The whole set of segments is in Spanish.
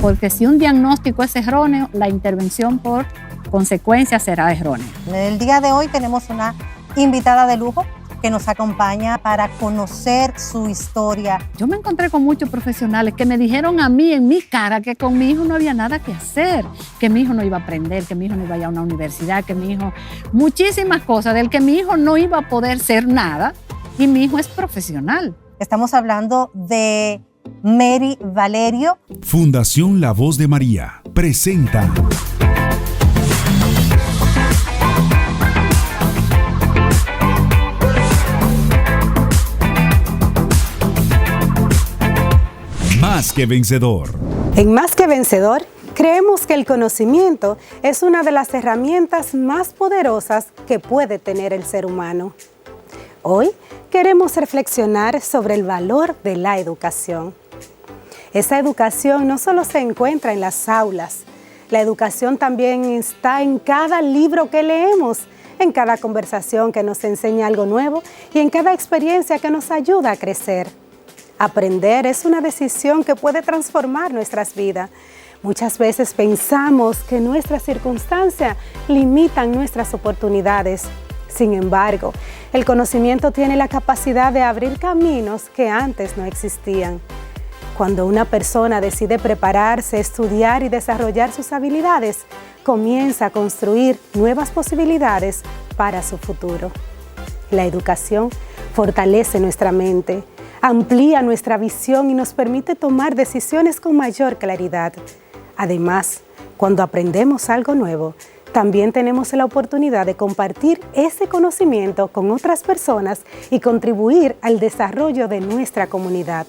porque si un diagnóstico es erróneo, la intervención por consecuencia será errónea. En el día de hoy tenemos una invitada de lujo que nos acompaña para conocer su historia. Yo me encontré con muchos profesionales que me dijeron a mí en mi cara que con mi hijo no había nada que hacer, que mi hijo no iba a aprender, que mi hijo no iba a ir a una universidad, que mi hijo, muchísimas cosas, del que mi hijo no iba a poder ser nada, y mi hijo es profesional. Estamos hablando de Mary Valerio. Fundación La Voz de María presenta Más que Vencedor. En Más que Vencedor, creemos que el conocimiento es una de las herramientas más poderosas que puede tener el ser humano. Hoy queremos reflexionar sobre el valor de la educación. Esa educación no solo se encuentra en las aulas, la educación también está en cada libro que leemos, en cada conversación que nos enseña algo nuevo y en cada experiencia que nos ayuda a crecer. Aprender es una decisión que puede transformar nuestras vidas. Muchas veces pensamos que nuestras circunstancias limitan nuestras oportunidades. Sin embargo, el conocimiento tiene la capacidad de abrir caminos que antes no existían. Cuando una persona decide prepararse, estudiar y desarrollar sus habilidades, comienza a construir nuevas posibilidades para su futuro. La educación fortalece nuestra mente, amplía nuestra visión y nos permite tomar decisiones con mayor claridad. Además, cuando aprendemos algo nuevo, también tenemos la oportunidad de compartir ese conocimiento con otras personas y contribuir al desarrollo de nuestra comunidad.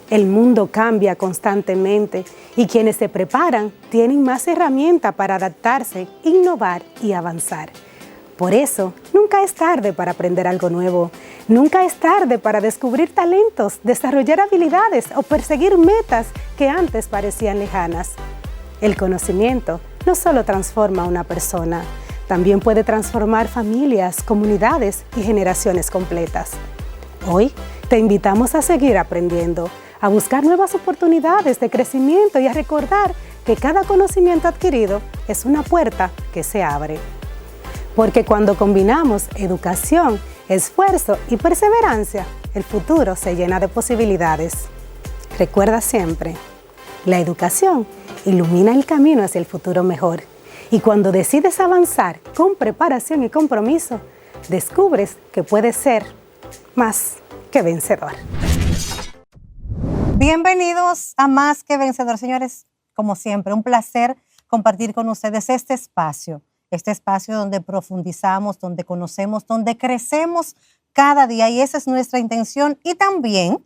El mundo cambia constantemente y quienes se preparan tienen más herramientas para adaptarse, innovar y avanzar. Por eso, nunca es tarde para aprender algo nuevo. Nunca es tarde para descubrir talentos, desarrollar habilidades o perseguir metas que antes parecían lejanas. El conocimiento no solo transforma a una persona, también puede transformar familias, comunidades y generaciones completas. Hoy te invitamos a seguir aprendiendo, a buscar nuevas oportunidades de crecimiento y a recordar que cada conocimiento adquirido es una puerta que se abre. Porque cuando combinamos educación, esfuerzo y perseverancia, el futuro se llena de posibilidades. Recuerda siempre, la educación ilumina el camino hacia el futuro mejor. Y cuando decides avanzar con preparación y compromiso, descubres que puedes ser más que vencedor. Bienvenidos a Más que Vencedor, señores. Como siempre, un placer compartir con ustedes este espacio donde profundizamos, donde conocemos, donde crecemos cada día, y esa es nuestra intención, y también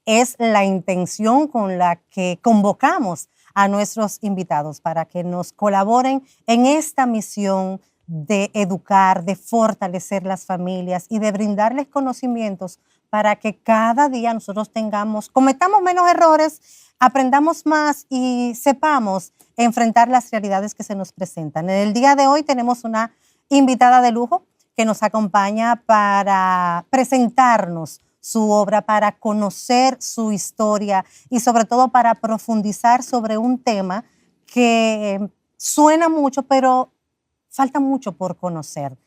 es la intención con la que convocamos a nuestros invitados para que nos colaboren en esta misión de educar, de fortalecer las familias y de brindarles conocimientos para que cada día nosotros cometamos menos errores, aprendamos más y sepamos enfrentar las realidades que se nos presentan. En el día de hoy tenemos una invitada de lujo que nos acompaña para presentarnos su obra, para conocer su historia y sobre todo para profundizar sobre un tema que suena mucho, pero falta mucho por conocer.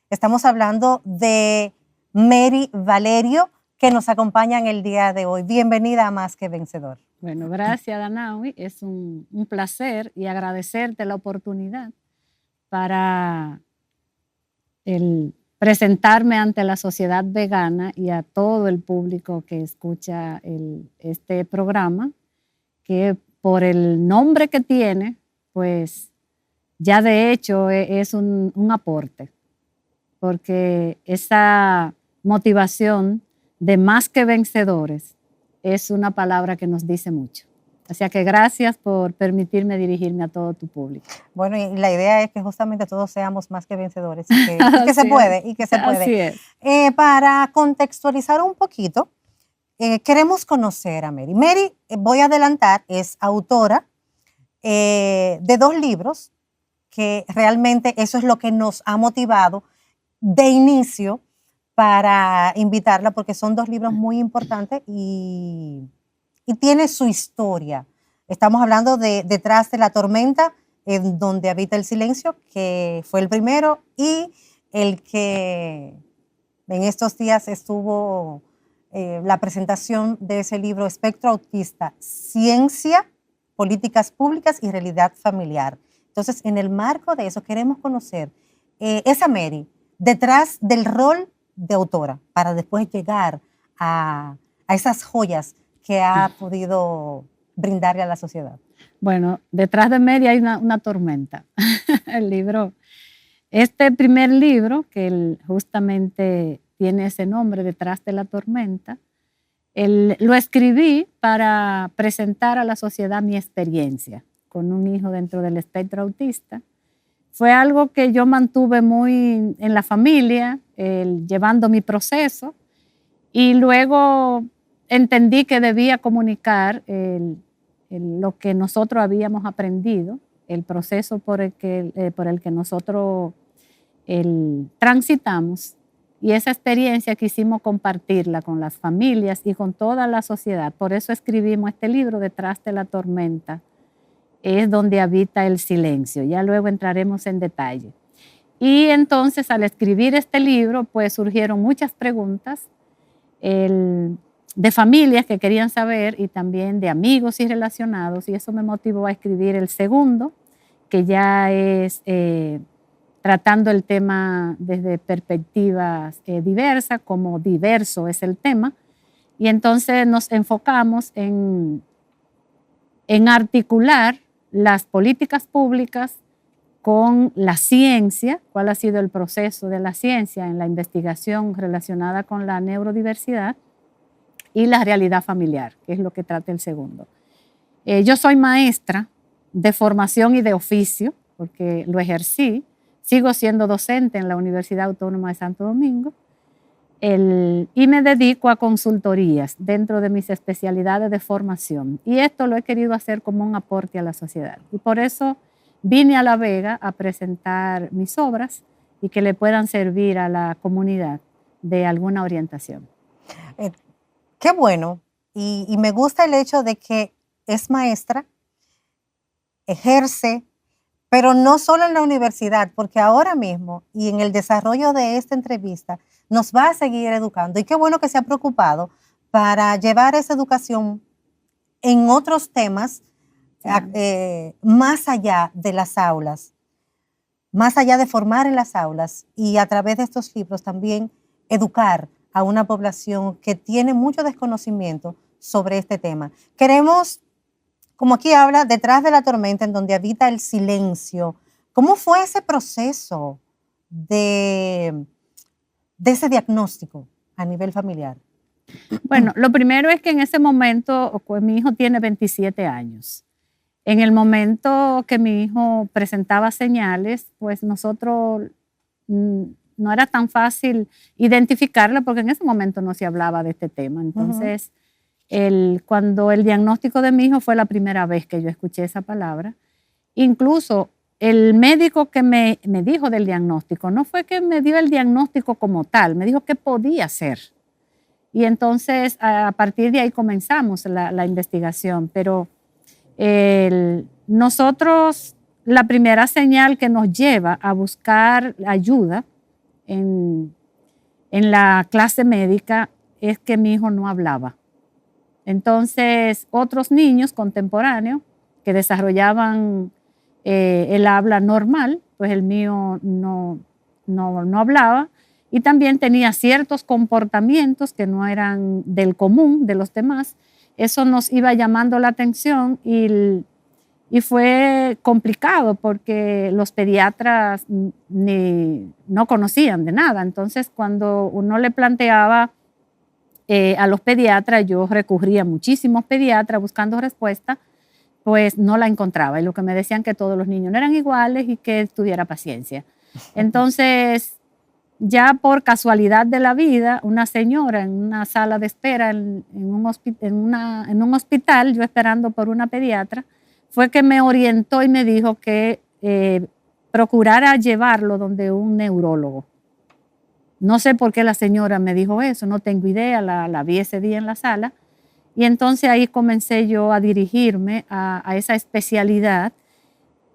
Estamos hablando de Mary Valerio, que nos acompaña en el día de hoy. Bienvenida a Más que Vencedor. Bueno, gracias, Danaui. Es un placer y agradecerte la oportunidad para presentarme ante la sociedad vegana y a todo el público que escucha este programa, que por el nombre que tiene, pues ya de hecho es un aporte, porque esa motivación de más que vencedores es una palabra que nos dice mucho. O sea que gracias por permitirme dirigirme a todo tu público. Bueno, y la idea es que justamente todos seamos más que vencedores y que se puede. Así es. Para contextualizar un poquito, queremos conocer a Mary. Mary, voy a adelantar, es autora de 2 libros, que realmente eso es lo que nos ha motivado de inicio para invitarla, porque son 2 libros muy importantes y tiene su historia Estamos hablando de Detrás de la tormenta, en donde habita el silencio, que fue el primero y el que en estos días estuvo la presentación de ese libro, Espectro Autista, Ciencia, Políticas Públicas y Realidad Familiar. Entonces, en el marco de eso, queremos conocer esa Mary, detrás del rol de autora, para después llegar a esas joyas que ha podido brindarle a la sociedad. Bueno, detrás de Mary hay una tormenta. El libro, este primer libro, que justamente tiene ese nombre, Detrás de la tormenta, lo escribí para presentar a la sociedad mi experiencia con un hijo dentro del espectro autista. Fue algo que yo mantuve muy en la familia, llevando mi proceso, y luego entendí que debía comunicar lo que nosotros habíamos aprendido, el proceso por el que nosotros transitamos, y esa experiencia quisimos compartirla con las familias y con toda la sociedad. Por eso escribimos este libro, Detrás de la tormenta, es donde habita el silencio. Ya luego entraremos en detalle. Y entonces, al escribir este libro, pues surgieron muchas preguntas de familias que querían saber y también de amigos y relacionados, y eso me motivó a escribir el segundo, que ya es tratando el tema desde perspectivas diversas, como diverso es el tema, y entonces nos enfocamos en articular las políticas públicas con la ciencia, cuál ha sido el proceso de la ciencia en la investigación relacionada con la neurodiversidad, y la realidad familiar, que es lo que trata el segundo. Yo soy maestra de formación y de oficio, porque lo ejercí. Sigo siendo docente en la Universidad Autónoma de Santo Domingo y me dedico a consultorías dentro de mis especialidades de formación. Y esto lo he querido hacer como un aporte a la sociedad. Y por eso vine a La Vega a presentar mis obras y que le puedan servir a la comunidad de alguna orientación. Qué bueno. Y me gusta el hecho de que es maestra, ejerce, pero no solo en la universidad, porque ahora mismo y en el desarrollo de esta entrevista nos va a seguir educando. Y qué bueno que se ha preocupado para llevar esa educación en otros temas, más allá de las aulas, más allá de formar en las aulas, y a través de estos libros también educar a una población que tiene mucho desconocimiento sobre este tema. Queremos, como aquí habla, Detrás de la tormenta, en donde habita el silencio. ¿Cómo fue ese proceso de ese diagnóstico a nivel familiar? Bueno, lo primero es que en ese momento, pues, mi hijo tiene 27 años. En el momento que mi hijo presentaba señales, pues nosotros no era tan fácil identificarla, porque en ese momento no se hablaba de este tema. Entonces, cuando el diagnóstico de mi hijo fue la primera vez que yo escuché esa palabra, incluso el médico que me dijo del diagnóstico, no fue que me dio el diagnóstico como tal, me dijo qué podía hacer. Y entonces, a partir de ahí comenzamos la investigación. Pero nosotros, la primera señal que nos lleva a buscar ayuda en la clase médica es que mi hijo no hablaba. Entonces, otros niños contemporáneos que desarrollaban el habla normal, pues el mío no hablaba, y también tenía ciertos comportamientos que no eran del común de los demás. Eso nos iba llamando la atención y fue complicado porque los pediatras no conocían de nada. Entonces, cuando uno le planteaba a los pediatras, yo recurría a muchísimos pediatras buscando respuesta, pues no la encontraba. Y lo que me decían que todos los niños no eran iguales y que tuviera paciencia. Entonces, ya por casualidad de la vida, una señora en una sala de espera en un hospital, yo esperando por una pediatra, fue que me orientó y me dijo que procurara llevarlo donde un neurólogo. No sé por qué la señora me dijo eso, no tengo idea, la vi ese día en la sala, Y entonces ahí comencé yo a dirigirme a esa especialidad.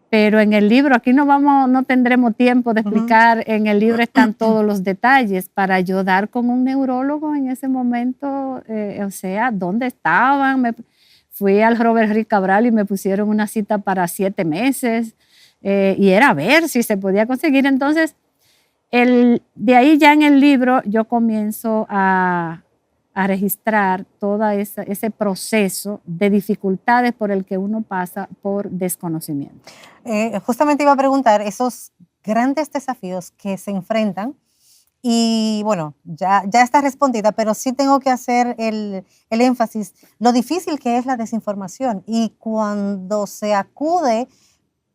Pero en el libro, aquí no tendremos tiempo de explicar, en el libro están todos los detalles para yo dar con un neurólogo en ese momento, o sea, dónde estaban. Fui al Robert Rick Cabral y me pusieron una cita para 7 meses y era a ver si se podía conseguir. Entonces, de ahí ya en el libro yo comienzo a registrar todo ese proceso de dificultades por el que uno pasa por desconocimiento. Justamente iba a preguntar esos grandes desafíos que se enfrentan y bueno, ya está respondida, pero sí tengo que hacer el énfasis, lo difícil que es la desinformación y cuando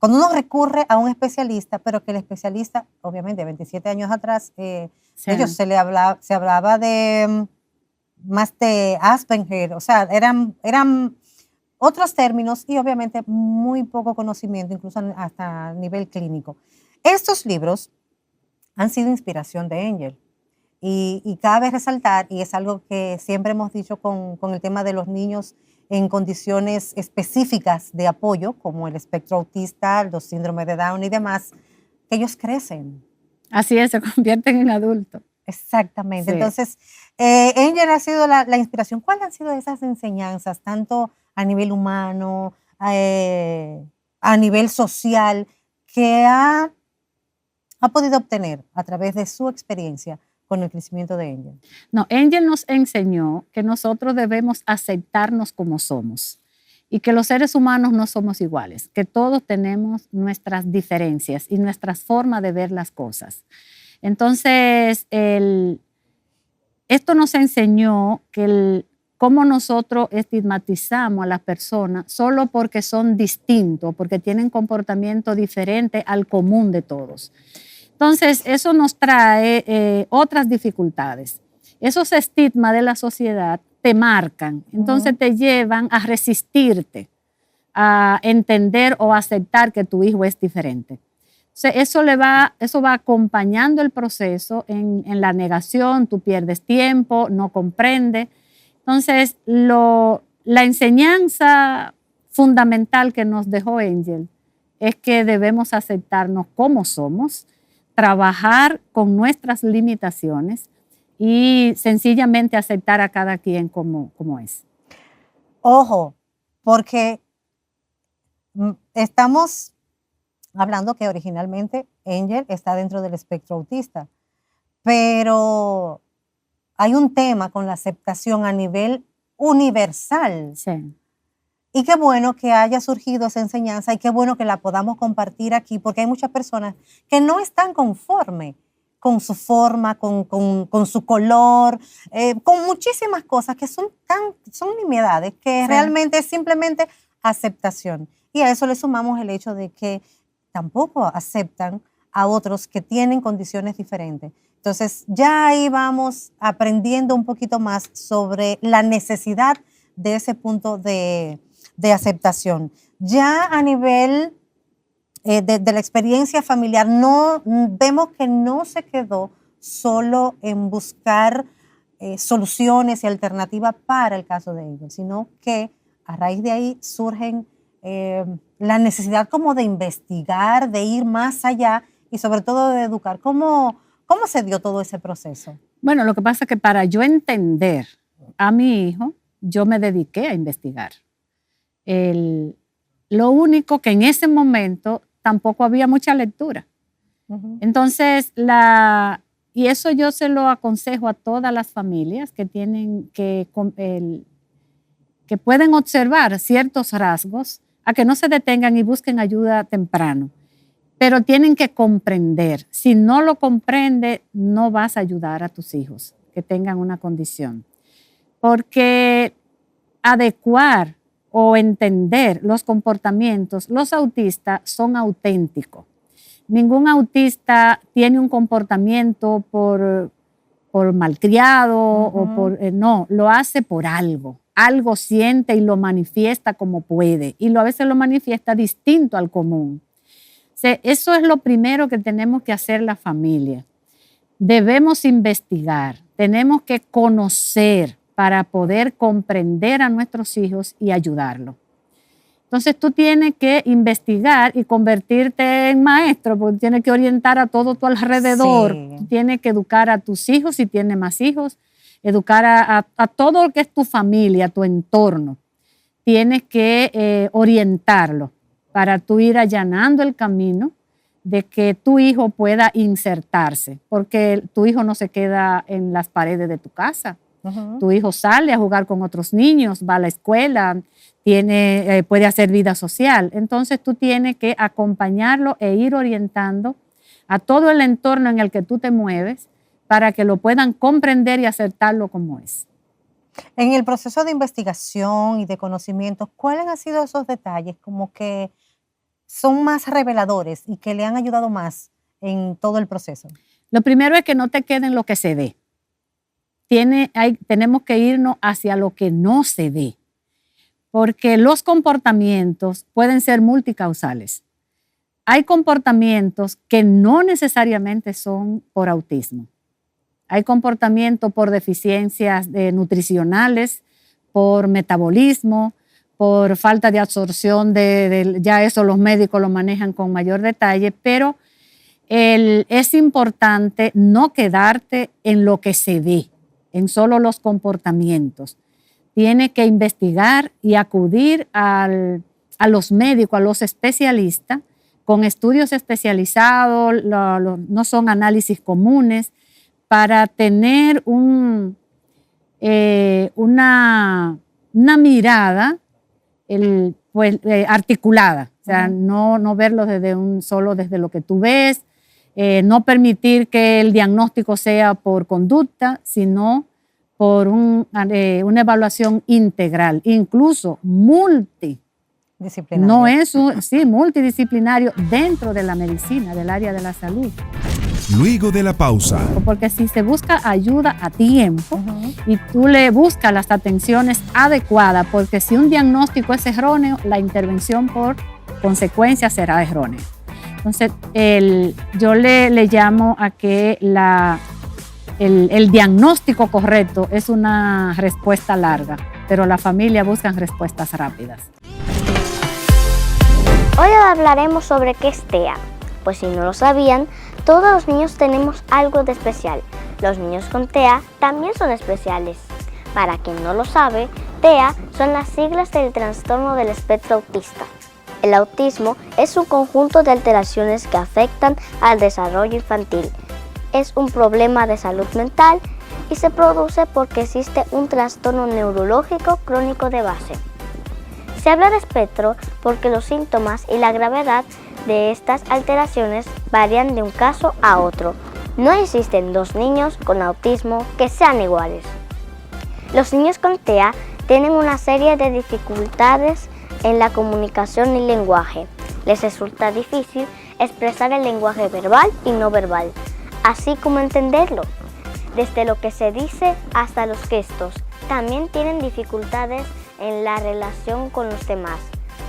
uno recurre a un especialista, pero que el especialista, obviamente 27 años atrás, Sí. ellos se hablaba de más de Asperger, o sea, eran otros términos y obviamente muy poco conocimiento, incluso hasta a nivel clínico. Estos libros han sido inspiración de Angel y cabe resaltar, y es algo que siempre hemos dicho con el tema de los niños en condiciones específicas de apoyo, como el espectro autista, los síndromes de Down y demás, que ellos crecen. Así es, se convierten en adultos. Exactamente. Sí. Entonces, Angel ha sido la inspiración. ¿Cuáles han sido esas enseñanzas, tanto a nivel humano, a nivel social, que ha podido obtener a través de su experiencia con el crecimiento de Angel? No, Angel nos enseñó que nosotros debemos aceptarnos como somos y que los seres humanos no somos iguales, que todos tenemos nuestras diferencias y nuestras formas de ver las cosas. Entonces, esto nos enseñó que cómo nosotros estigmatizamos a las personas solo porque son distintos, porque tienen comportamiento diferente al común de todos. Entonces, eso nos trae otras dificultades. Esos estigmas de la sociedad te marcan, entonces te llevan a resistirte, a entender o aceptar que tu hijo es diferente. Eso va acompañando el proceso en la negación, tú pierdes tiempo, no comprendes. Entonces, la enseñanza fundamental que nos dejó Angel es que debemos aceptarnos como somos, trabajar con nuestras limitaciones y sencillamente aceptar a cada quien como es. Ojo, porque estamos hablando que originalmente Angel está dentro del espectro autista, pero hay un tema con la aceptación a nivel universal. Sí. Y qué bueno que haya surgido esa enseñanza y qué bueno que la podamos compartir aquí, porque hay muchas personas que no están conformes con su forma, con su color, con muchísimas cosas que son nimiedades, que realmente es simplemente aceptación. Y a eso le sumamos el hecho de que tampoco aceptan a otros que tienen condiciones diferentes. Entonces, ya ahí vamos aprendiendo un poquito más sobre la necesidad de ese punto de aceptación. Ya a nivel de la experiencia familiar, vemos que no se quedó solo en buscar soluciones y alternativas para el caso de ellos, sino que a raíz de ahí surgen la necesidad como de investigar, de ir más allá y sobre todo de educar. ¿Cómo se dio todo ese proceso? Bueno, lo que pasa es que para yo entender a mi hijo, yo me dediqué a investigar. Lo único que en ese momento tampoco había mucha lectura. Entonces, y eso yo se lo aconsejo a todas las familias que tienen que pueden observar ciertos rasgos, a que no se detengan y busquen ayuda temprano. Pero tienen que comprender. Si no lo comprende, no vas a ayudar a tus hijos que tengan una condición. Porque adecuar o entender los comportamientos, los autistas son auténticos. Ningún autista tiene un comportamiento por malcriado o no, lo hace por algo. Algo siente y lo manifiesta como puede y a veces lo manifiesta distinto al común. Eso es lo primero que tenemos que hacer la familia. Debemos investigar, tenemos que conocer, para poder comprender a nuestros hijos y ayudarlos. Entonces tú tienes que investigar y convertirte en maestro, porque tienes que orientar a todo tu alrededor. Sí. Tú tienes que educar a tus hijos, si tienes más hijos, educar a todo lo que es tu familia, tu entorno. Tienes que orientarlo para tú ir allanando el camino de que tu hijo pueda insertarse, porque tu hijo no se queda en las paredes de tu casa. Tu hijo sale a jugar con otros niños, va a la escuela, puede hacer vida social. Entonces tú tienes que acompañarlo e ir orientando a todo el entorno en el que tú te mueves para que lo puedan comprender y aceptarlo como es. En el proceso de investigación y de conocimiento, ¿cuáles han sido esos detalles como que son más reveladores y que le han ayudado más en todo el proceso? Lo primero es que no te quede en lo que se ve. Tenemos que irnos hacia lo que no se ve, porque los comportamientos pueden ser multicausales. Hay comportamientos que no necesariamente son por autismo. Hay comportamientos por deficiencias nutricionales, por metabolismo, por falta de absorción ya eso los médicos lo manejan con mayor detalle, pero es importante no quedarte en lo que se ve, en solo los comportamientos. Tiene que investigar y acudir a los médicos, a los especialistas, con estudios especializados, no son análisis comunes, para tener una mirada articulada, o sea, no verlo desde lo que tú ves, no permitir que el diagnóstico sea por conducta, sino por una evaluación integral, incluso multidisciplinario dentro de la medicina, del área de la salud. Luego de la pausa. Porque si se busca ayuda a tiempo y tú le buscas las atenciones adecuadas, porque si un diagnóstico es erróneo, la intervención por consecuencia será errónea. Entonces, yo le llamo a que el diagnóstico correcto es una respuesta larga, pero la familia busca respuestas rápidas. Hoy hablaremos sobre qué es TEA. Pues si no lo sabían, todos los niños tenemos algo de especial. Los niños con TEA también son especiales. Para quien no lo sabe, TEA son las siglas del trastorno del espectro autista. El autismo es un conjunto de alteraciones que afectan al desarrollo infantil. Es un problema de salud mental y se produce porque existe un trastorno neurológico crónico de base. Se habla de espectro porque los síntomas y la gravedad de estas alteraciones varían de un caso a otro. No existen dos niños con autismo que sean iguales. Los niños con TEA tienen una serie de dificultades en la comunicación y lenguaje. Les resulta difícil expresar el lenguaje verbal y no verbal, así como entenderlo, desde lo que se dice hasta los gestos. También tienen dificultades en la relación con los demás,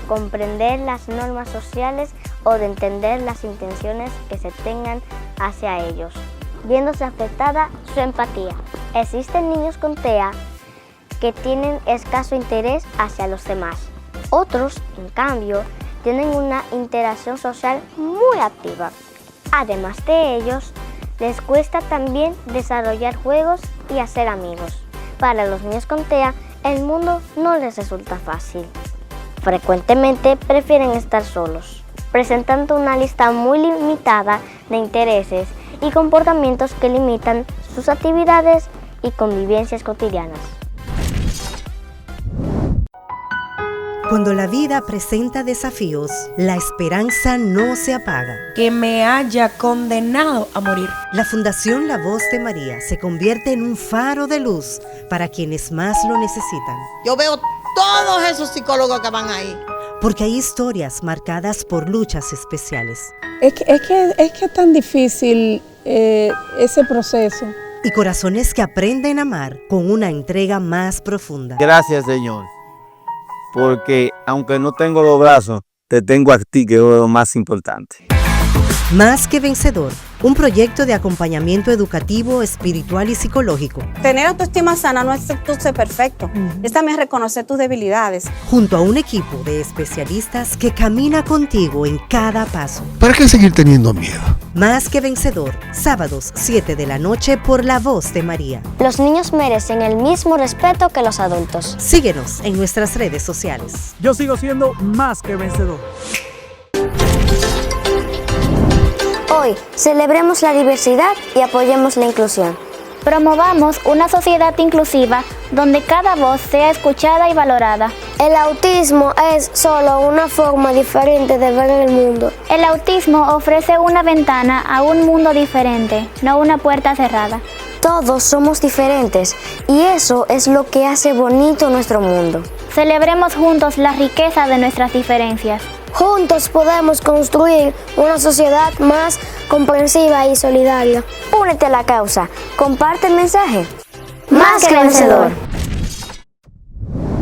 comprender las normas sociales o de entender las intenciones que se tengan hacia ellos, viéndose afectada su empatía. Existen niños con TEA que tienen escaso interés hacia los demás. Otros, en cambio, tienen una interacción social muy activa. Además de ellos, les cuesta también desarrollar juegos y hacer amigos. Para los niños con TEA, el mundo no les resulta fácil. Frecuentemente prefieren estar solos, presentando una lista muy limitada de intereses y comportamientos que limitan sus actividades y convivencias cotidianas. Cuando la vida presenta desafíos, la esperanza no se apaga. Que me haya condenado a morir. La Fundación La Voz de María se convierte en un faro de luz para quienes más lo necesitan. Yo veo todos esos psicólogos que van ahí. Porque hay historias marcadas por luchas especiales. Es que es tan difícil ese proceso. Y corazones que aprenden a amar con una entrega más profunda. Gracias, Señor. Porque aunque no tengo los brazos, te tengo a ti, que es lo más importante. Más que Vencedor, un proyecto de acompañamiento educativo, espiritual y psicológico. Tener autoestima sana no es tú ser perfecto, es también reconocer tus debilidades. Junto a un equipo de especialistas que camina contigo en cada paso. ¿Para qué seguir teniendo miedo? Más que Vencedor, sábados 7 de la noche por La Voz de María. Los niños merecen el mismo respeto que los adultos. Síguenos en nuestras redes sociales. Yo sigo siendo más que vencedor. Hoy, celebremos la diversidad y apoyemos la inclusión. Promovamos una sociedad inclusiva donde cada voz sea escuchada y valorada. El autismo es solo una forma diferente de ver el mundo. El autismo ofrece una ventana a un mundo diferente, no una puerta cerrada. Todos somos diferentes y eso es lo que hace bonito nuestro mundo. Celebremos juntos la riqueza de nuestras diferencias. Juntos podemos construir una sociedad más comprensiva y solidaria. Únete a la causa. Comparte el mensaje. Más que vencedor.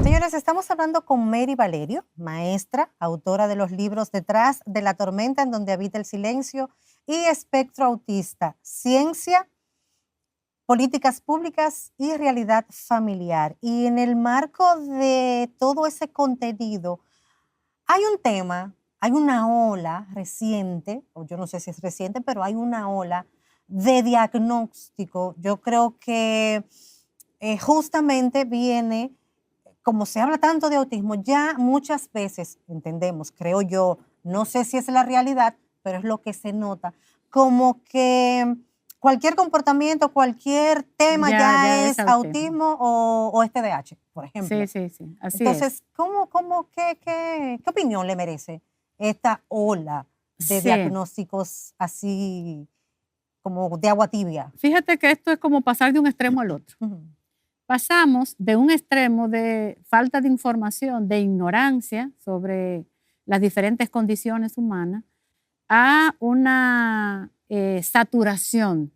Señores, estamos hablando con Mary Valerio, maestra, autora de los libros Detrás de la tormenta en donde habita el silencio y Espectro autista, ciencia, políticas públicas y realidad familiar. Y en el marco de todo ese contenido, hay un tema, hay una ola reciente, o yo no sé si es reciente, pero hay una ola de diagnóstico. Yo creo que justamente viene, como se habla tanto de autismo, ya muchas veces entendemos, creo yo, no sé si es la realidad, pero es lo que se nota, como que cualquier comportamiento, cualquier tema ya es autismo o es TDAH, por ejemplo. Sí, así Entonces, es. ¿qué opinión le merece esta ola de diagnósticos así como de agua tibia? Fíjate que esto es como pasar de un extremo al otro. Pasamos de un extremo de falta de información, de ignorancia sobre las diferentes condiciones humanas, a una saturación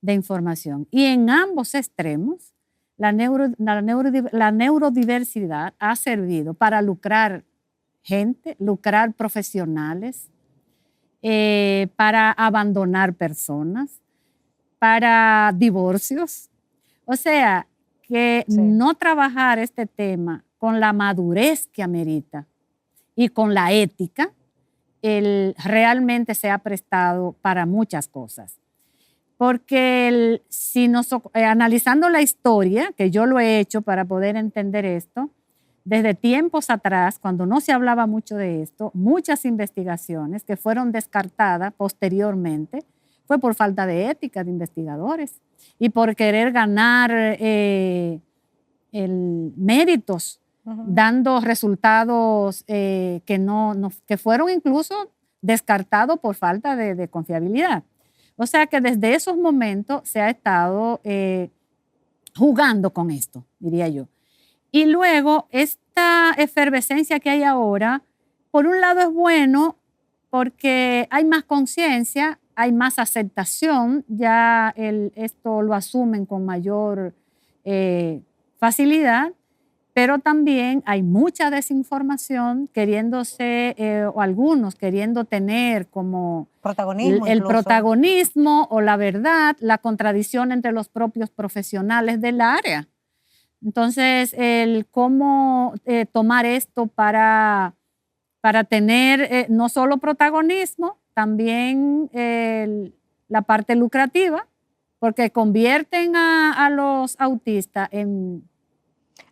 de información. Y en ambos extremos, la neurodiversidad ha servido para lucrar gente, lucrar profesionales, para abandonar personas, para divorcios. O sea, que no trabajar este tema con la madurez que amerita y con la ética, realmente se ha prestado para muchas cosas. Porque analizando la historia, que yo lo he hecho para poder entender esto, desde tiempos atrás, cuando no se hablaba mucho de esto, muchas investigaciones que fueron descartadas posteriormente fue por falta de ética de investigadores y por querer ganar méritos, dando resultados que fueron incluso descartados por falta de confiabilidad. O sea que desde esos momentos se ha estado jugando con esto, diría yo. Y luego, esta efervescencia que hay ahora, por un lado es bueno porque hay más conciencia, hay más aceptación, ya esto lo asumen con mayor facilidad, pero también hay mucha desinformación queriéndose, o algunos queriendo tener como protagonismo el protagonismo o la verdad, la contradicción entre los propios profesionales del área. Entonces, el cómo tomar esto para tener no solo protagonismo, también la parte lucrativa, porque convierten a los autistas en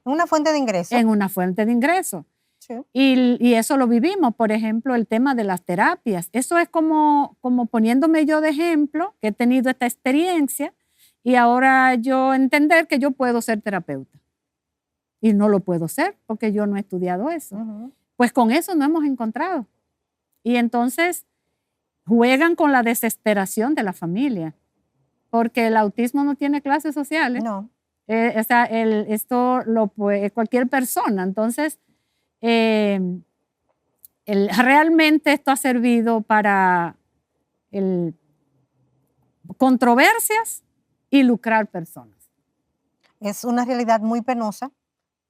una fuente de ingreso. En una fuente de ingreso. Sí. Y eso lo vivimos, por ejemplo, el tema de las terapias. Eso es como poniéndome yo de ejemplo, que he tenido esta experiencia, y ahora yo entender que yo puedo ser terapeuta. Y no lo puedo ser porque yo no he estudiado eso. Pues con eso no hemos encontrado. Y entonces juegan con la desesperación de la familia, porque el autismo no tiene clases sociales. No. Esto lo puede cualquier persona. Entonces, realmente esto ha servido para controversias y lucrar personas. Es una realidad muy penosa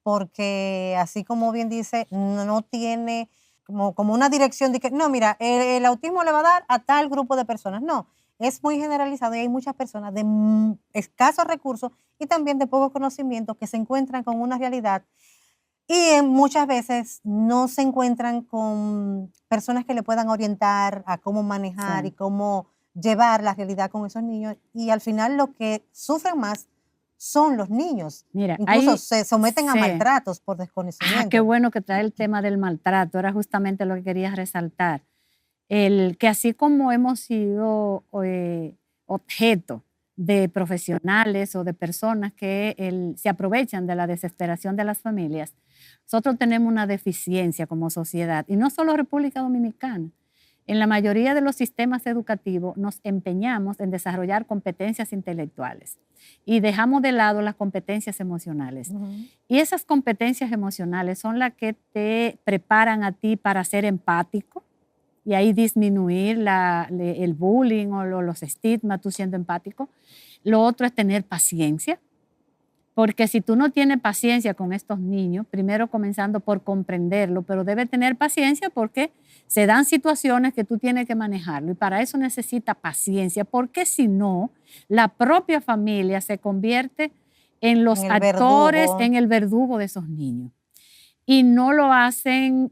porque, así como bien dice, no tiene como una dirección de que, no, mira, el autismo le va a dar a tal grupo de personas. No, es muy generalizado y hay muchas personas de escasos recursos y también de poco conocimiento que se encuentran con una realidad y muchas veces no se encuentran con personas que le puedan orientar a cómo manejar y cómo llevar la realidad con esos niños. Y al final lo que sufren más son los niños. Mira, incluso ahí, se someten a maltratos por desconocimiento. Qué bueno que trae el tema del maltrato, era justamente lo que quería resaltar. Que así como hemos sido objeto de profesionales o de personas que se aprovechan de la desesperación de las familias, nosotros tenemos una deficiencia como sociedad, y no solo República Dominicana. En la mayoría de los sistemas educativos nos empeñamos en desarrollar competencias intelectuales y dejamos de lado las competencias emocionales. Y esas competencias emocionales son las que te preparan a ti para ser empático y ahí disminuir el bullying o los estigmas, tú siendo empático. Lo otro es tener paciencia, porque si tú no tienes paciencia con estos niños, primero comenzando por comprenderlo, pero debes tener paciencia porque se dan situaciones que tú tienes que manejarlo y para eso necesita paciencia, porque si no, la propia familia se convierte en los actores, en el verdugo de esos niños. Y no lo hacen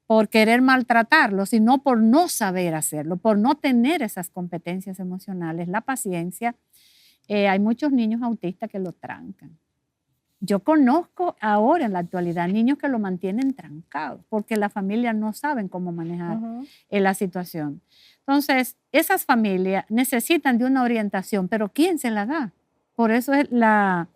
por querer maltratarlo, sino por no saber hacerlo, por no tener esas competencias emocionales, la paciencia. Hay muchos niños autistas que lo trancan. Yo conozco ahora en la actualidad niños que lo mantienen trancado porque las familias no saben cómo manejar la situación. Entonces, esas familias necesitan de una orientación, pero ¿quién se la da? Por eso es la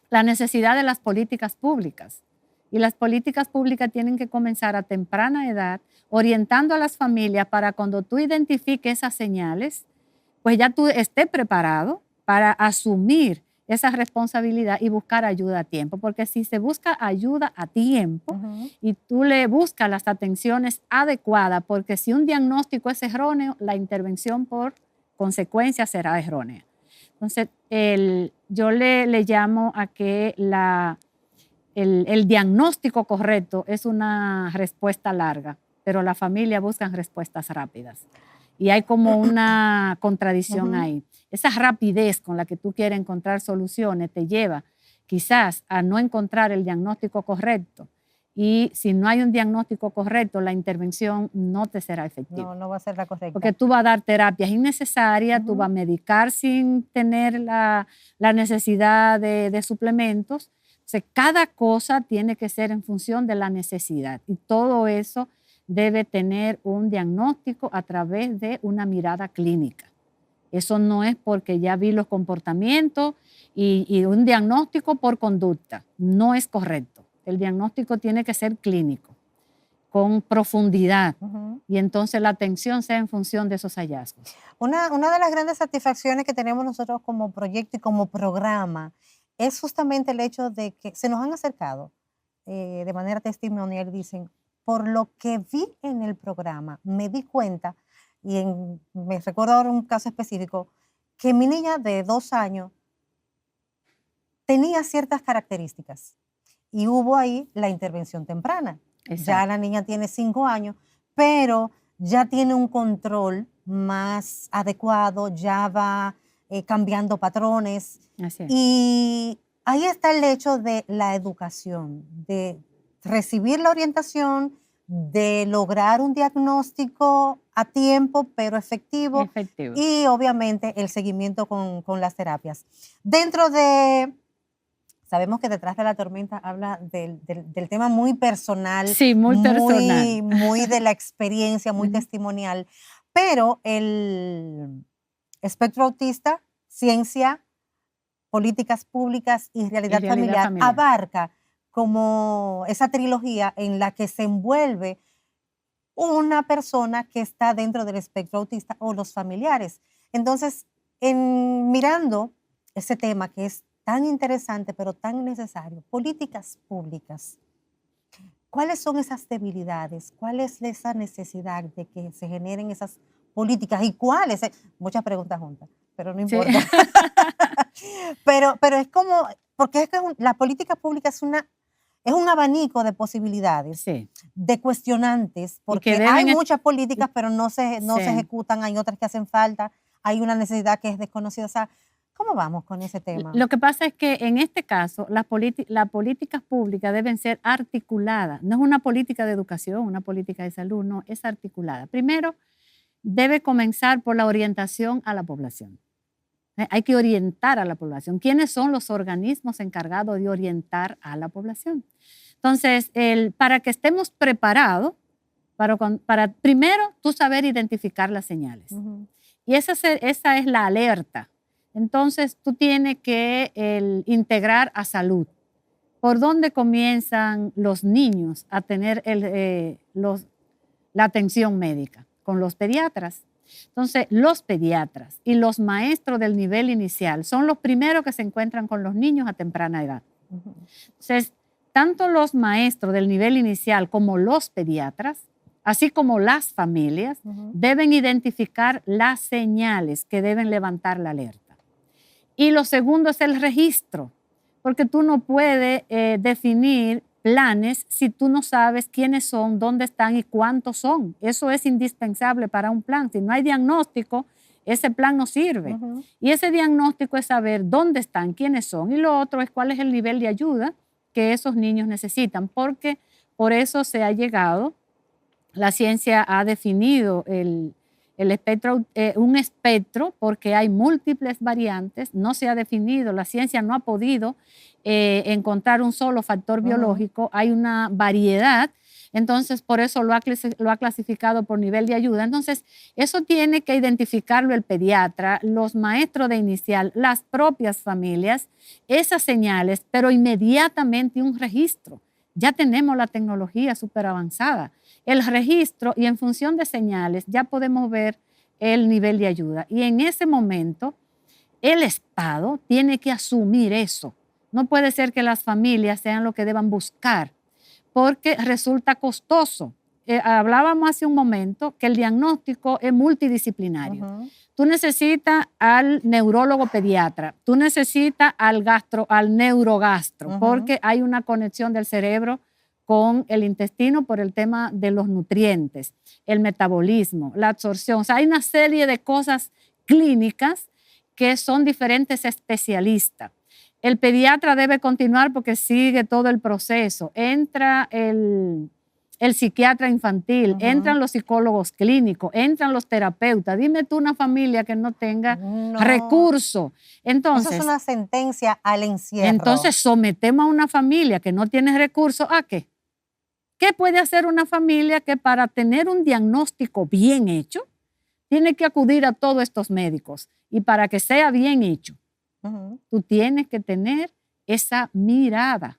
necesidad de las políticas públicas. Y las políticas públicas tienen que comenzar a temprana edad, orientando a las familias para cuando tú identifiques esas señales, pues ya tú estés preparado para asumir esa responsabilidad y buscar ayuda a tiempo. Porque si se busca ayuda a tiempo y tú le buscas las atenciones adecuadas, porque si un diagnóstico es erróneo, la intervención por consecuencia será errónea. Entonces, yo le llamo a que el diagnóstico correcto es una respuesta larga, pero la familia busca respuestas rápidas. Y hay como una contradicción ahí. Esa rapidez con la que tú quieres encontrar soluciones te lleva quizás a no encontrar el diagnóstico correcto. Y si no hay un diagnóstico correcto, la intervención no te será efectiva. No, no va a ser la correcta. Porque tú vas a dar terapias innecesarias, tú vas a medicar sin tener la necesidad de suplementos. O sea, cada cosa tiene que ser en función de la necesidad. Y todo eso debe tener un diagnóstico a través de una mirada clínica. Eso no es porque ya vi los comportamientos y un diagnóstico por conducta. No es correcto. El diagnóstico tiene que ser clínico, con profundidad, y entonces la atención sea en función de esos hallazgos. Una de las grandes satisfacciones que tenemos nosotros como proyecto y como programa es justamente el hecho de que se nos han acercado de manera testimonial, dicen, por lo que vi en el programa, me di cuenta, y me recuerdo ahora un caso específico, que mi niña de 2 años tenía ciertas características y hubo ahí la intervención temprana. Exacto. Ya la niña tiene 5 años, pero ya tiene un control más adecuado, ya va cambiando patrones. Así es. Y ahí está el hecho de la educación, de recibir la orientación, de lograr un diagnóstico a tiempo, pero efectivo. Y obviamente el seguimiento con las terapias. Sabemos que Detrás de la Tormenta habla del tema muy personal. Sí, muy personal. Muy de la experiencia, muy testimonial. Pero el espectro autista, ciencia, políticas públicas y realidad familiar abarca como esa trilogía en la que se envuelve una persona que está dentro del espectro autista o los familiares. Entonces, mirando ese tema que es tan interesante pero tan necesario, políticas públicas, ¿cuáles son esas debilidades? ¿Cuál es esa necesidad de que se generen esas políticas? ¿Y cuáles? Muchas preguntas juntas, pero no importa. Sí. pero es como, porque es que la política pública es una es un abanico de posibilidades, de cuestionantes, porque deben hay muchas políticas, pero no se Sí. ejecutan, hay otras que hacen falta, hay una necesidad que es desconocida. O sea, ¿cómo vamos con ese tema? Lo que pasa es que en este caso las políticas públicas deben ser articuladas. No es una política de educación, una política de salud, no, es articulada. Primero, debe comenzar por la orientación a la población. Hay que orientar a la población. ¿Quiénes son los organismos encargados de orientar a la población? Entonces, para que estemos preparados, para primero tú saber identificar las señales. Y esa es la alerta. Entonces, tú tienes que integrar a salud. ¿Por dónde comienzan los niños a tener la atención médica? Con los pediatras. Entonces, los pediatras y los maestros del nivel inicial son los primeros que se encuentran con los niños a temprana edad. Entonces, tanto los maestros del nivel inicial como los pediatras, así como las familias, deben identificar las señales que deben levantar la alerta. Y lo segundo es el registro, porque tú no puedes definir planes si tú no sabes quiénes son, dónde están y cuántos son. Eso es indispensable para un plan. Si no hay diagnóstico, ese plan no sirve. Y ese diagnóstico es saber dónde están, quiénes son. Y lo otro es cuál es el nivel de ayuda que esos niños necesitan, porque por eso se ha llegado, la ciencia ha definido el espectro, un espectro, porque hay múltiples variantes, no se ha definido, la ciencia no ha podido encontrar un solo factor biológico, hay una variedad, entonces por eso lo ha clasificado por nivel de ayuda. Entonces, eso tiene que identificarlo el pediatra, los maestros de inicial, las propias familias, esas señales, pero inmediatamente un registro. Ya tenemos la tecnología súper avanzada. El registro, y en función de señales ya podemos ver el nivel de ayuda. Y en ese momento el Estado tiene que asumir eso. No puede ser que las familias sean lo que deban buscar, porque resulta costoso. Hablábamos hace un momento que el diagnóstico es multidisciplinario. Tú necesitas al neurólogo pediatra, tú necesitas al neurogastro, porque hay una conexión del cerebro con el intestino por el tema de los nutrientes, el metabolismo, la absorción. O sea, hay una serie de cosas clínicas que son diferentes especialistas. El pediatra debe continuar porque sigue todo el proceso. Entra el psiquiatra infantil, entran los psicólogos clínicos, entran los terapeutas. Dime tú una familia que no tenga recurso. Entonces, eso es una sentencia al encierro. Entonces sometemos a una familia que no tiene recursos ¿a qué? ¿Qué puede hacer una familia que para tener un diagnóstico bien hecho tiene que acudir a todos estos médicos? Y para que sea bien hecho, tú tienes que tener esa mirada.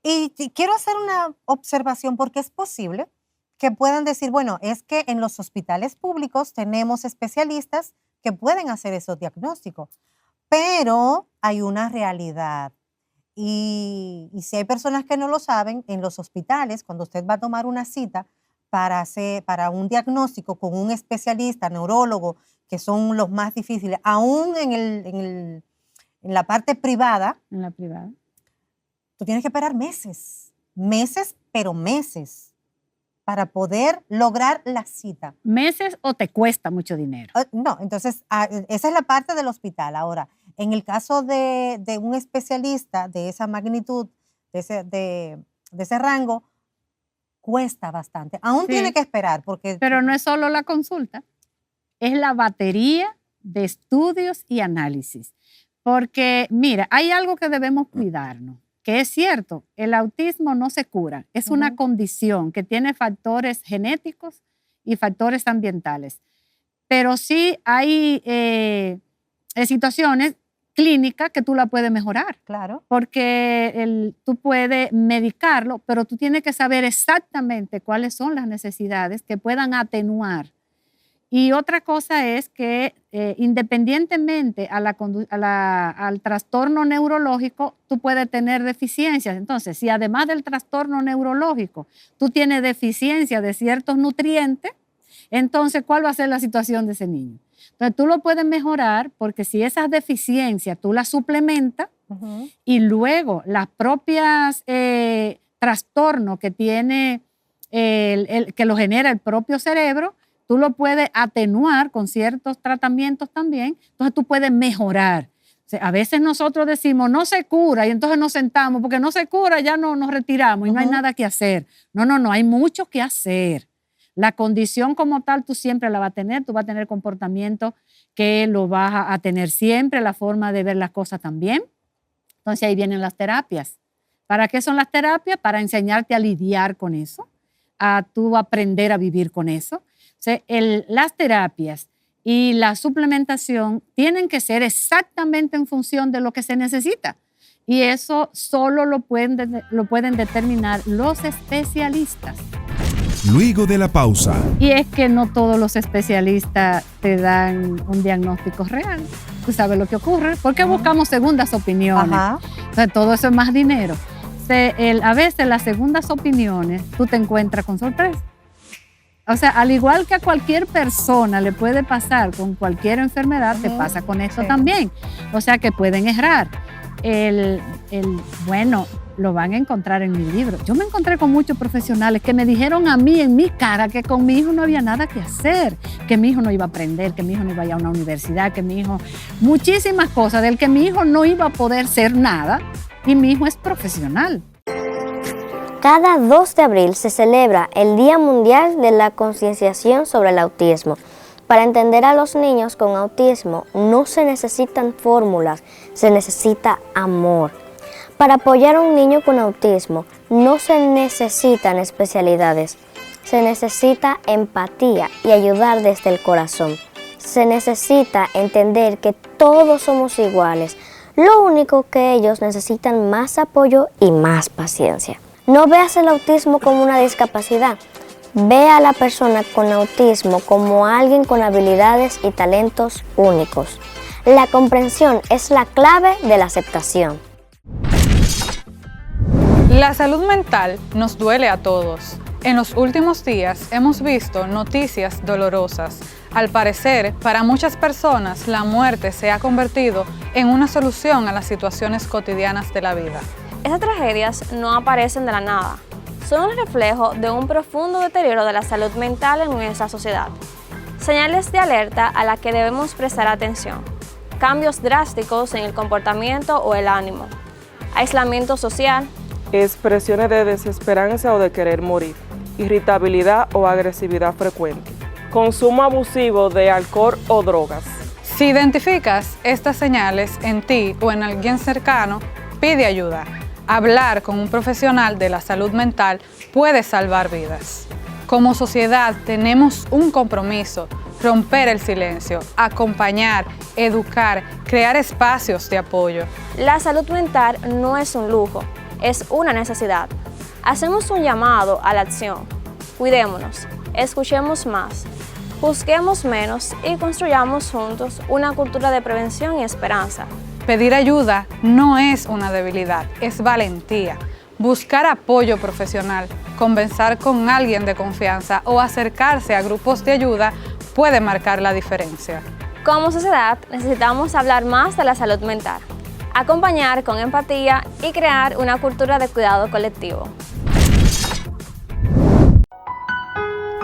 Y quiero hacer una observación porque es posible que puedan decir, bueno, es que en los hospitales públicos tenemos especialistas que pueden hacer esos diagnósticos, pero hay una realidad. Y si hay personas que no lo saben, en los hospitales, cuando usted va a tomar una cita para un diagnóstico con un especialista, neurólogo, que son los más difíciles, aún en la parte privada, tú tienes que esperar meses, pero meses, para poder lograr la cita. ¿Meses o te cuesta mucho dinero? No, entonces esa es la parte del hospital. Ahora, en el caso de un especialista de esa magnitud, de ese rango, cuesta bastante. Aún tiene que esperar. Pero no es solo la consulta, es la batería de estudios y análisis. Porque, mira, hay algo que debemos cuidarnos, que es cierto, el autismo no se cura, es una condición que tiene factores genéticos y factores ambientales. Pero sí hay situaciones clínicas que tú la puedes mejorar. Claro. Porque tú puedes medicarlo, pero tú tienes que saber exactamente cuáles son las necesidades que puedan atenuar. Y otra cosa es que independientemente al trastorno neurológico, tú puedes tener deficiencias. Entonces, si además del trastorno neurológico, tú tienes deficiencia de ciertos nutrientes, entonces, ¿cuál va a ser la situación de ese niño? Entonces, tú lo puedes mejorar porque si esas deficiencias tú las suplementas, Y luego las propias trastornos que tiene, que lo genera el propio cerebro, tú lo puedes atenuar con ciertos tratamientos también, entonces tú puedes mejorar. O sea, a veces nosotros decimos, no se cura, y entonces nos sentamos, porque no se cura, ya no nos retiramos y no hay nada que hacer. No, hay mucho que hacer. La condición como tal tú siempre la vas a tener, tú vas a tener comportamiento que lo vas a tener siempre, la forma de ver las cosas también. Entonces ahí vienen las terapias. ¿Para qué son las terapias? Para enseñarte a lidiar con eso, a tú aprender a vivir con eso. O sea, las terapias y la suplementación tienen que ser exactamente en función de lo que se necesita. Y eso solo lo pueden determinar los especialistas. Luego de la pausa. Y es que no todos los especialistas te dan un diagnóstico real. Tú sabes lo que ocurre. ¿Por qué buscamos segundas opiniones? O sea, todo eso es más dinero. A veces las segundas opiniones tú te encuentras con sorpresa. O sea, al igual que a cualquier persona le puede pasar con cualquier enfermedad, te pasa con esto también. O sea, que pueden errar. Bueno, lo van a encontrar en mi libro. Yo me encontré con muchos profesionales que me dijeron a mí en mi cara que con mi hijo no había nada que hacer, que mi hijo no iba a aprender, que mi hijo no iba a ir a una universidad, que mi hijo, muchísimas cosas, del que mi hijo no iba a poder ser nada, y mi hijo es profesional. Cada 2 de abril se celebra el Día Mundial de la Concienciación sobre el Autismo. Para entender a los niños con autismo no se necesitan fórmulas, se necesita amor. Para apoyar a un niño con autismo no se necesitan especialidades, se necesita empatía y ayudar desde el corazón. Se necesita entender que todos somos iguales, lo único que ellos necesitan más apoyo y más paciencia. No veas el autismo como una discapacidad, ve a la persona con autismo como alguien con habilidades y talentos únicos. La comprensión es la clave de la aceptación. La salud mental nos duele a todos. En los últimos días hemos visto noticias dolorosas. Al parecer, para muchas personas, la muerte se ha convertido en una solución a las situaciones cotidianas de la vida. Estas tragedias no aparecen de la nada. Son el reflejo de un profundo deterioro de la salud mental en nuestra sociedad. Señales de alerta a las que debemos prestar atención. Cambios drásticos en el comportamiento o el ánimo. Aislamiento social. Expresiones de desesperanza o de querer morir. Irritabilidad o agresividad frecuente. Consumo abusivo de alcohol o drogas. Si identificas estas señales en ti o en alguien cercano, pide ayuda. Hablar con un profesional de la salud mental puede salvar vidas. Como sociedad tenemos un compromiso: romper el silencio, acompañar, educar, crear espacios de apoyo. La salud mental no es un lujo, es una necesidad. Hacemos un llamado a la acción. Cuidémonos, escuchemos más, juzguemos menos y construyamos juntos una cultura de prevención y esperanza. Pedir ayuda no es una debilidad, es valentía. Buscar apoyo profesional, conversar con alguien de confianza o acercarse a grupos de ayuda puede marcar la diferencia. Como sociedad necesitamos hablar más de la salud mental, acompañar con empatía y crear una cultura de cuidado colectivo.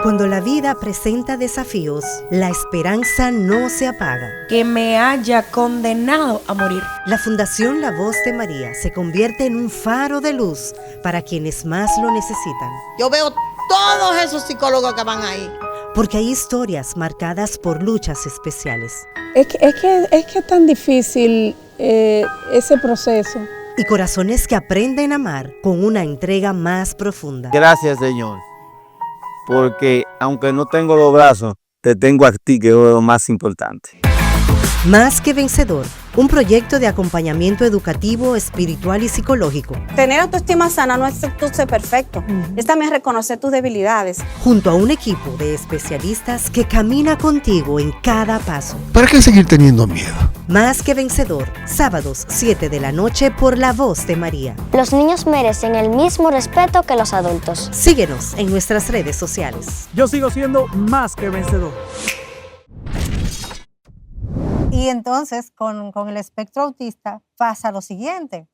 Cuando la vida presenta desafíos, la esperanza no se apaga. Que me haya condenado a morir. La Fundación La Voz de María se convierte en un faro de luz para quienes más lo necesitan. Yo veo todos esos psicólogos que van ahí. Porque hay historias marcadas por luchas especiales. Es que es tan difícil ese proceso. Y corazones que aprenden a amar con una entrega más profunda. Gracias, Señor. Porque aunque no tengo los brazos, te tengo a ti, que es lo más importante. Más que Vencedor, un proyecto de acompañamiento educativo, espiritual y psicológico. Tener autoestima sana no es tú ser perfecto, es también reconocer tus debilidades. Junto a un equipo de especialistas que camina contigo en cada paso. ¿Para qué seguir teniendo miedo? Más que Vencedor, sábados 7 de la noche por La Voz de María. Los niños merecen el mismo respeto que los adultos. Síguenos en nuestras redes sociales. Yo sigo siendo más que vencedor. Y entonces con el espectro autista pasa lo siguiente.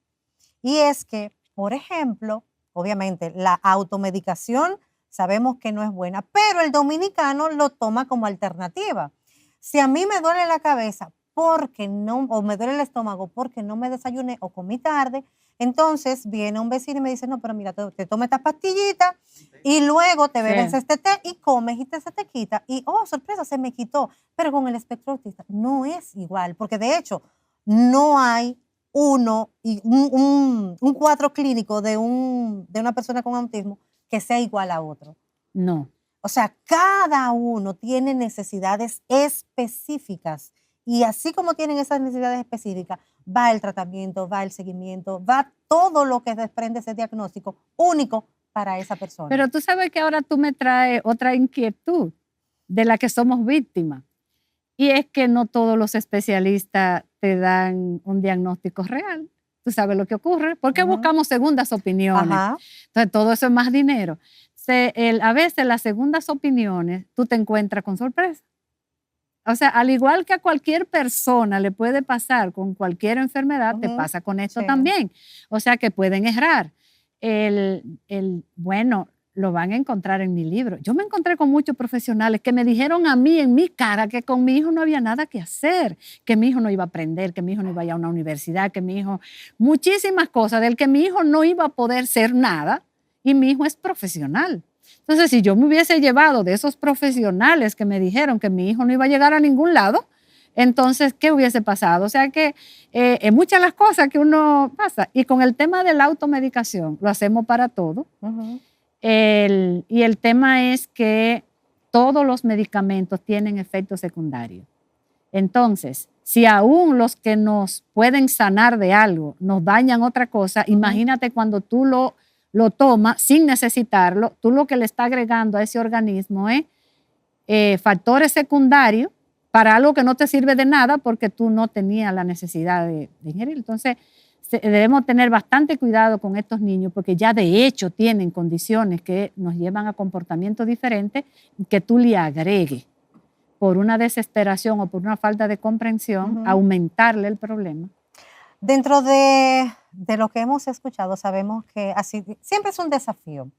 Y es que, por ejemplo, obviamente la automedicación sabemos que no es buena, pero el dominicano lo toma como alternativa. Si a mí me duele la cabeza porque no, o me duele el estómago porque no me desayuné o comí tarde, entonces viene un vecino y me dice, no, pero mira, te tomes esta pastillita y luego te bebes este té y comes y se te quita. Y, oh, sorpresa, se me quitó. Pero con el espectro autista no es igual, porque de hecho no hay un cuadro clínico de una persona con autismo que sea igual a otro. No. O sea, cada uno tiene necesidades específicas y así como tienen esas necesidades específicas, va el tratamiento, va el seguimiento, va todo lo que desprende ese diagnóstico único para esa persona. Pero tú sabes que ahora tú me traes otra inquietud de la que somos víctimas y es que no todos los especialistas te dan un diagnóstico real. Tú sabes lo que ocurre. ¿Por qué buscamos segundas opiniones? Entonces, todo eso es más dinero. A veces las segundas opiniones tú te encuentras con sorpresa. O sea, al igual que a cualquier persona le puede pasar con cualquier enfermedad, te pasa con esto también. O sea, que pueden errar. Bueno, lo van a encontrar en mi libro. Yo me encontré con muchos profesionales que me dijeron a mí en mi cara que con mi hijo no había nada que hacer, que mi hijo no iba a aprender, que mi hijo no iba a ir a una universidad, que mi hijo, muchísimas cosas, del que mi hijo no iba a poder ser nada y mi hijo es profesional. Entonces, si yo me hubiese llevado de esos profesionales que me dijeron que mi hijo no iba a llegar a ningún lado, entonces, ¿qué hubiese pasado? O sea que muchas las cosas que uno pasa. Y con el tema de la automedicación, lo hacemos para todo. Y el tema es que todos los medicamentos tienen efectos secundarios. Entonces, si aún los que nos pueden sanar de algo nos dañan otra cosa, imagínate cuando tú lo tomas sin necesitarlo, tú lo que le estás agregando a ese organismo es factores secundarios para algo que no te sirve de nada porque tú no tenías la necesidad de ingerir. Entonces, debemos tener bastante cuidado con estos niños porque ya de hecho tienen condiciones que nos llevan a comportamientos diferentes que tú le agregues por una desesperación o por una falta de comprensión, aumentarle el problema. Dentro de lo que hemos escuchado, sabemos que así siempre es un desafío.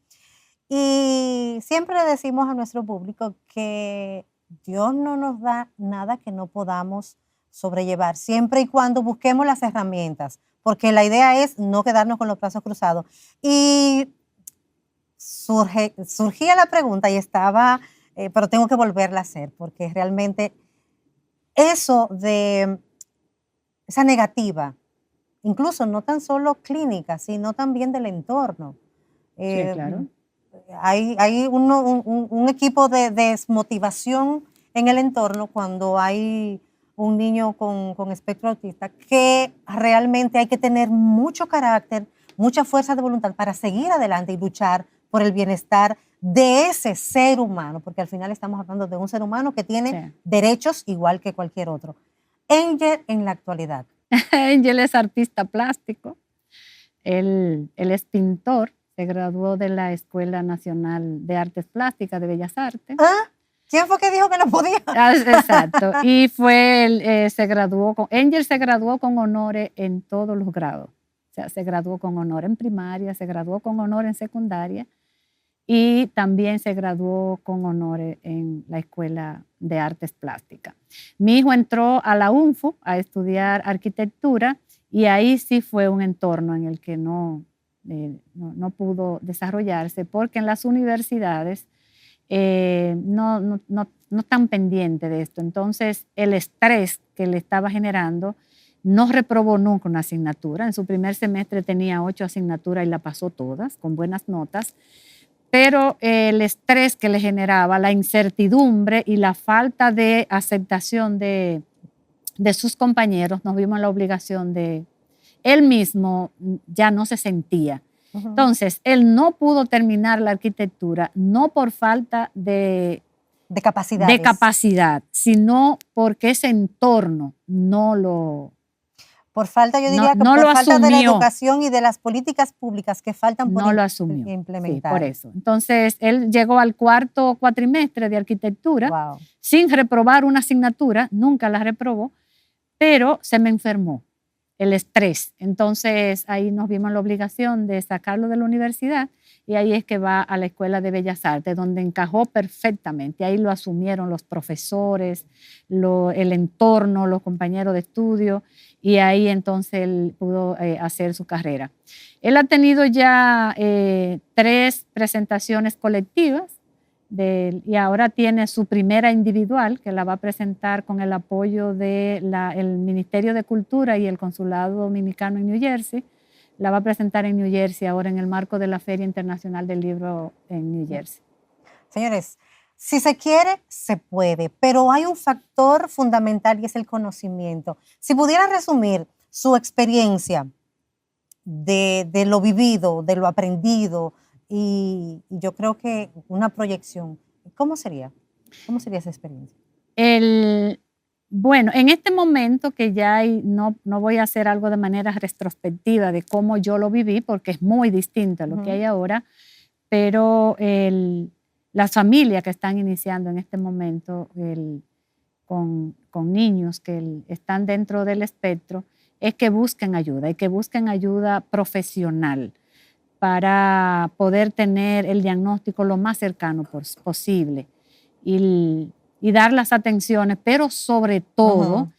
Y siempre le decimos a nuestro público que Dios no nos da nada que no podamos sobrellevar, siempre y cuando busquemos las herramientas, porque la idea es no quedarnos con los brazos cruzados. Y surgía la pregunta y estaba, pero tengo que volverla a hacer, porque realmente eso de esa negativa, incluso no tan solo clínica, sino también del entorno. Sí, claro. Hay un equipo de desmotivación en el entorno cuando hay un niño con espectro autista que realmente hay que tener mucho carácter, mucha fuerza de voluntad para seguir adelante y luchar por el bienestar de ese ser humano, porque al final estamos hablando de un ser humano que tiene derechos igual que cualquier otro. Angel en la actualidad. Angel es artista plástico, él es pintor, se graduó de la Escuela Nacional de Artes Plásticas de Bellas Artes. ¿Ah? ¿Quién fue que dijo que no podía? Exacto, y Angel se graduó con honores en todos los grados. O sea, se graduó con honor en primaria, se graduó con honor en secundaria y también se graduó con honores en la Escuela de Artes Plásticas. Mi hijo entró a la UNFU a estudiar arquitectura y ahí sí fue un entorno en el que no pudo desarrollarse porque en las universidades no están pendientes de esto. Entonces, el estrés que le estaba generando no reprobó nunca una asignatura. En su primer semestre tenía 8 asignaturas y la pasó todas con buenas notas. Pero el estrés que le generaba, la incertidumbre y la falta de aceptación de sus compañeros, nos vimos en la obligación de él mismo ya no se sentía. Entonces, él no pudo terminar la arquitectura, no por falta de capacidad, sino porque ese entorno no lo... Por falta, yo diría que por falta de la educación y de las políticas públicas que faltan por implementar. Sí, por eso. Entonces, él llegó al cuarto cuatrimestre de arquitectura sin reprobar una asignatura, nunca la reprobó, pero se me enfermó, el estrés. Entonces ahí nos vimos en la obligación de sacarlo de la universidad y ahí es que va a la Escuela de Bellas Artes, donde encajó perfectamente. Ahí lo asumieron los profesores, el entorno, los compañeros de estudio, y ahí entonces él pudo hacer su carrera. Él ha tenido ya 3 presentaciones colectivas y ahora tiene su primera individual que la va a presentar con el apoyo del Ministerio de Cultura y el Consulado Dominicano en New Jersey. La va a presentar en New Jersey ahora en el marco de la Feria Internacional del Libro en New Jersey. Señores, si se quiere, se puede, pero hay un factor fundamental y es el conocimiento. Si pudiera resumir su experiencia de lo vivido, de lo aprendido, y yo creo que una proyección, ¿cómo sería? ¿Cómo sería esa experiencia? Bueno, en este momento que ya no voy a hacer algo de manera retrospectiva de cómo yo lo viví, porque es muy distinto a lo que hay ahora, pero las familias que están iniciando en este momento con niños que están dentro del espectro, es que busquen ayuda y que busquen ayuda profesional para poder tener el diagnóstico lo más cercano posible y dar las atenciones, pero sobre todo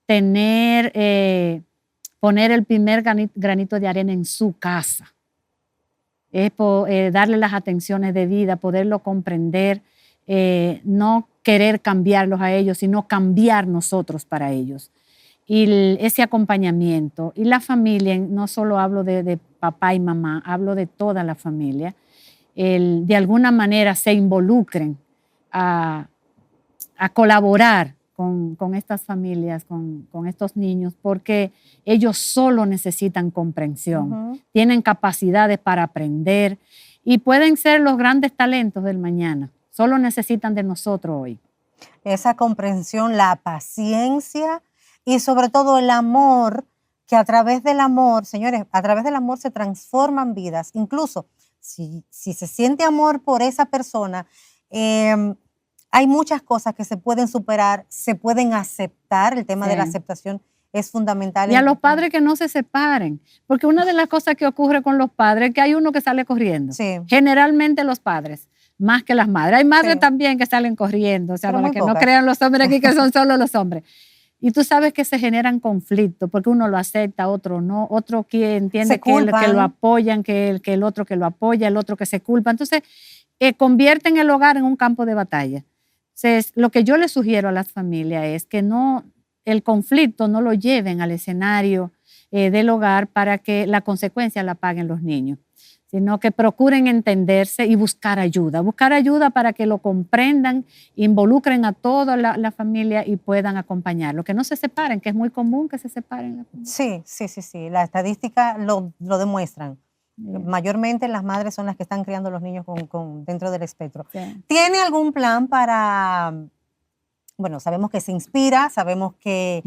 poner el primer granito de arena en su casa. Es darle las atenciones de vida, poderlo comprender, no querer cambiarlos a ellos, sino cambiar nosotros para ellos. Y ese acompañamiento. Y la familia, no solo hablo de papá y mamá, hablo de toda la familia, de alguna manera se involucren a colaborar con estas familias, con estos niños, porque ellos solo necesitan comprensión, tienen capacidades para aprender y pueden ser los grandes talentos del mañana, solo necesitan de nosotros hoy. Esa comprensión, la paciencia y sobre todo el amor, que a través del amor, señores, a través del amor se transforman vidas. Incluso si se siente amor por esa persona, hay muchas cosas que se pueden superar, se pueden aceptar. El tema de la aceptación es fundamental. Y a los padres que no se separen, porque una de las cosas que ocurre con los padres es que hay uno que sale corriendo. Generalmente los padres, más que las madres. Hay madres también que salen corriendo, o sea, para que no crean los hombres aquí que son solo los hombres. Y tú sabes que se generan conflictos, porque uno lo acepta, otro no, otro que entiende que lo apoyan, que el otro que lo apoya, el otro que se culpa. Entonces, convierten el hogar en un campo de batalla. Entonces, lo que yo le sugiero a las familias es que el conflicto no lo lleven al escenario del hogar para que la consecuencia la paguen los niños, sino que procuren entenderse y buscar ayuda para que lo comprendan, involucren a toda la familia y puedan acompañarlo, que no se separen, que es muy común que se separen. Sí, la estadística lo demuestran. Mayormente las madres son las que están criando los niños dentro del espectro. ¿Tiene algún plan para, bueno, sabemos que se inspira, sabemos que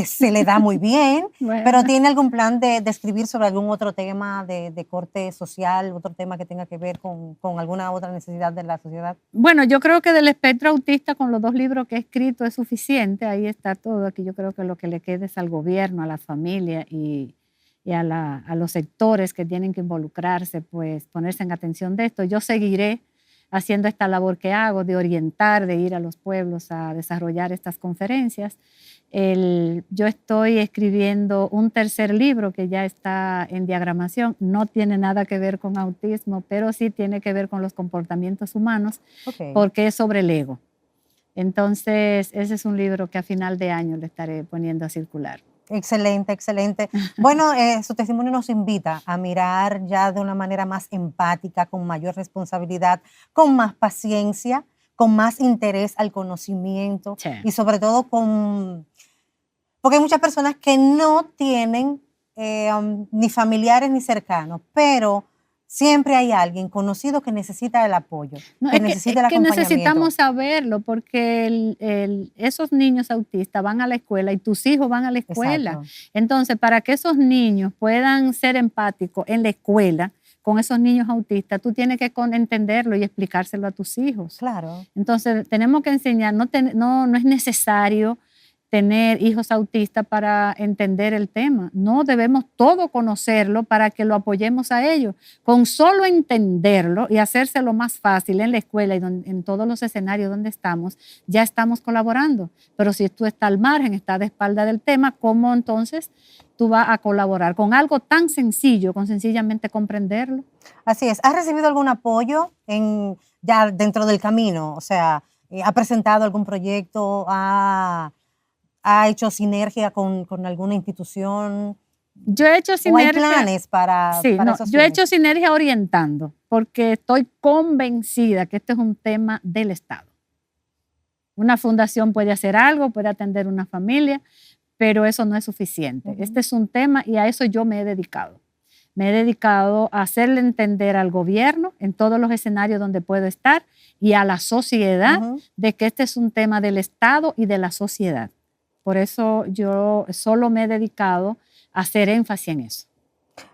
se le da muy bien, pero ¿tiene algún plan de escribir sobre algún otro tema de corte social, otro tema que tenga que ver con alguna otra necesidad de la sociedad? Bueno, yo creo que del espectro autista, con los 2 libros que he escrito, es suficiente. Ahí está todo. Aquí yo creo que lo que le queda es al gobierno, a las familias y a los sectores que tienen que involucrarse, pues ponerse en atención de esto. Yo seguiré haciendo esta labor que hago de orientar, de ir a los pueblos a desarrollar estas conferencias. Yo estoy escribiendo un 3er libro que ya está en diagramación. No tiene nada que ver con autismo, pero sí tiene que ver con los comportamientos humanos, porque es sobre el ego. Entonces, ese es un libro que a final de año le estaré poniendo a circular. Excelente, excelente. Bueno, su testimonio nos invita a mirar ya de una manera más empática, con mayor responsabilidad, con más paciencia, con más interés al conocimiento y sobre todo porque hay muchas personas que no tienen ni familiares ni cercanos, pero siempre hay alguien conocido que necesita el apoyo, que necesita el acompañamiento. Necesitamos saberlo, porque esos niños autistas van a la escuela y tus hijos van a la escuela. Exacto. Entonces, para que esos niños puedan ser empáticos en la escuela con esos niños autistas, tú tienes que entenderlo y explicárselo a tus hijos. Claro. Entonces, tenemos que enseñar, no es necesario tener hijos autistas para entender el tema. No debemos todo conocerlo para que lo apoyemos a ellos. Con solo entenderlo y hacérselo más fácil en la escuela y en todos los escenarios donde estamos, ya estamos colaborando. Pero si tú estás al margen, estás de espalda del tema, ¿cómo entonces tú vas a colaborar con algo tan sencillo, con sencillamente comprenderlo? Así es. ¿Has recibido algún apoyo ya dentro del camino? O sea, ¿ha presentado algún proyecto? ¿Ha hecho sinergia con alguna institución? Yo he hecho sinergia. ¿O hay planes para esos yo he hecho sinergia orientando, porque estoy convencida que este es un tema del Estado. Una fundación puede hacer algo, puede atender una familia, pero eso no es suficiente. Este es un tema y a eso yo me he dedicado. Me he dedicado a hacerle entender al gobierno en todos los escenarios donde puedo estar y a la sociedad de que este es un tema del Estado y de la sociedad. Por eso yo solo me he dedicado a hacer énfasis en eso.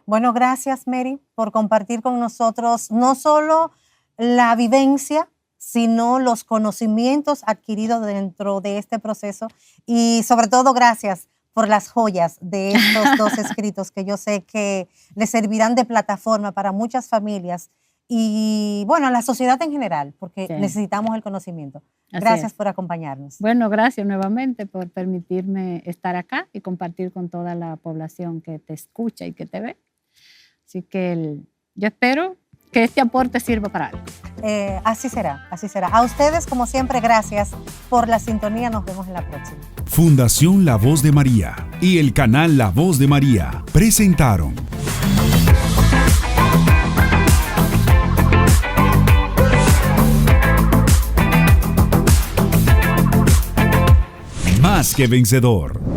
Bueno, gracias, Mary, por compartir con nosotros no solo la vivencia, sino los conocimientos adquiridos dentro de este proceso y sobre todo gracias por las joyas de estos 2 escritos que yo sé que les servirán de plataforma para muchas familias y, bueno, a la sociedad en general, porque necesitamos el conocimiento. Gracias por acompañarnos. Bueno, gracias nuevamente por permitirme estar acá y compartir con toda la población que te escucha y que te ve. Así que yo espero que este aporte sirva para algo. Así será, así será. A ustedes, como siempre, gracias por la sintonía. Nos vemos en la próxima. Fundación La Voz de María y el canal La Voz de María presentaron Más que Vencedor.